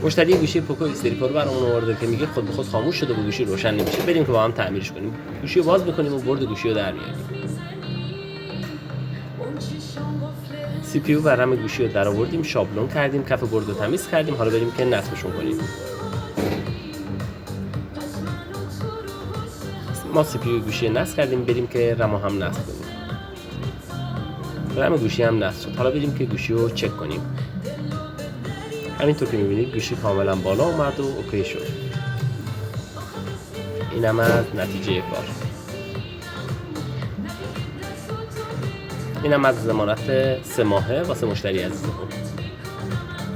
مشتری گوشی پوکو استری پرو برامون آورده که میگه خود به خود خاموش شده و گوشی روشن نمیشه. بریم که با هم تعمیرش کنیم. گوشی رو باز می‌کنیم و برد گوشی رو در میاریم. سی پی یو و رم گوشی رو در آوردیم، شابلون کردیم، کف برد رو تمیز کردیم. حالا بریم که نصبشون کنیم. ما سی پی یو گوشی نصب کردیم، بریم که رم هم نصب کنیم. رم گوشی هم نصب شد. حالا بریم که گوشی رو چک کنیم. همینطور که می‌بینید گوشی کاملا بالا اومد و اوکی شد. اینم از نتیجه کار. اینم از ضمانت 3 ماهه واسه مشتری عزیزمون.